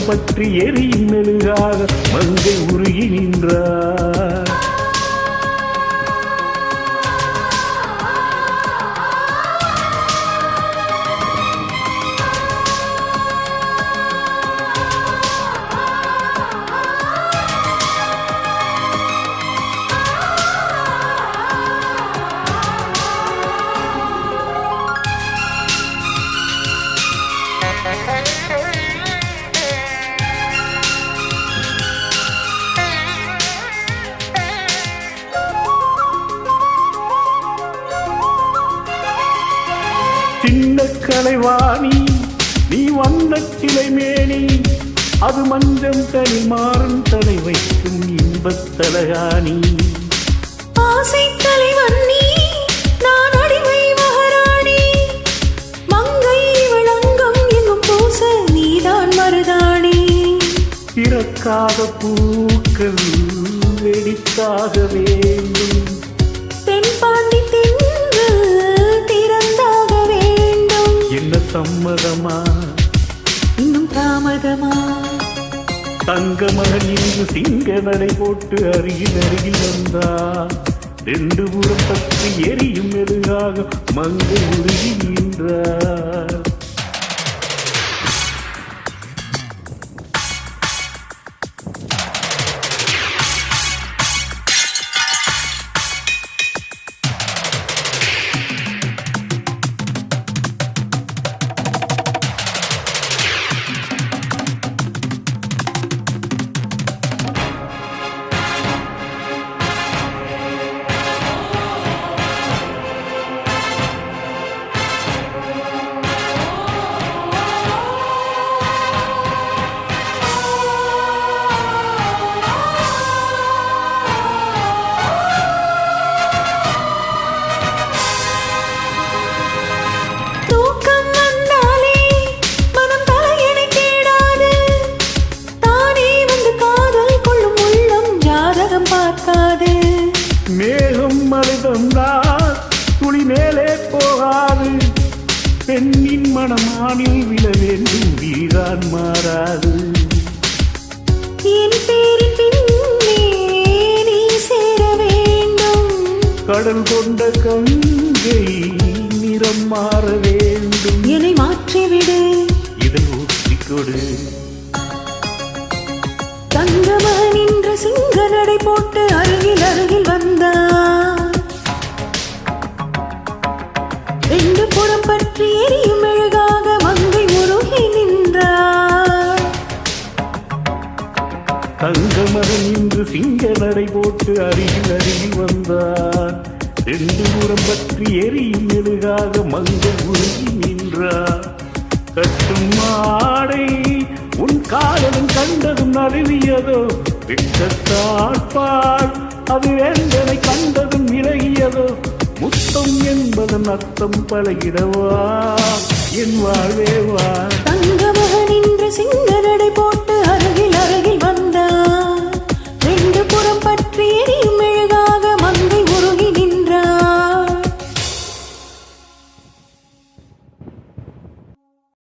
பற்றி எரியும் மெழுகாக மங்கை உருகி நின்றார். சின்ன கலைவாணி நீ வந்த கிளைமேனி, அது மஞ்சம் தனி மாறும் தலை வைக்கும் இன்பத்தலகாணி. ஆசை தலைவன்னி நான் அடிமை மகாராணி, மங்கை விளங்கம் எங்கும் பூச நீதான் மருதாணி. பிறக்காத பூக்கள் வெடித்தாக வேண்டும், தென்பாண்டி தென்று திறந்தாக வேண்டும். என்ன சம்மதமா இன்னும் தாமதமா? தங்க மகன் இன்று சிங்க நடை போட்டு அருகில் அருகில் வந்தார். ரெண்டு புறம் பற்றி எரியும் மெழுகாக மங்கை உருகி நின்றார். மேகம் மலைதந்தால் துளி மேலே போகாது, பெண்ணின் மனமானில் விழ வேண்டும் வீரான் மாறாது. என் பேரின் பின்னே நீ சேர வேண்டும், கடல் கொண்ட கங்கை நிறம் மாற வேண்டும். என்னை மாற்றிவிடு, இதை ஊற்றிக்கொடு. தங்கமகன் இன்று சிங்க நடை போட்டு அருகில் அருகில் வந்தார். ரெண்டு புறம் பற்றி எரியும் மெழுகாக மங்கை உருகி நின்றார். தங்கமகன் இன்று சிங்க நடை போட்டு அருகில் அருகில் வந்தார். ரெண்டு புறம் பற்றி எரியும் மெழுகாக மங்கை உருகி நின்றார். கட்டும் மாடை உன் காதலும் கண்டதும் நழுவியதோ, விட்டத்தாழ்பால் அது வேந்தனை கண்டதும் விலகியதோ. முத்தம் என்பதன் அர்த்தம் பழகிடவா என் வாழ்வே வா. தங்கமகன் இன்று சிங்க நடை போட்டு அருகில் அருகில்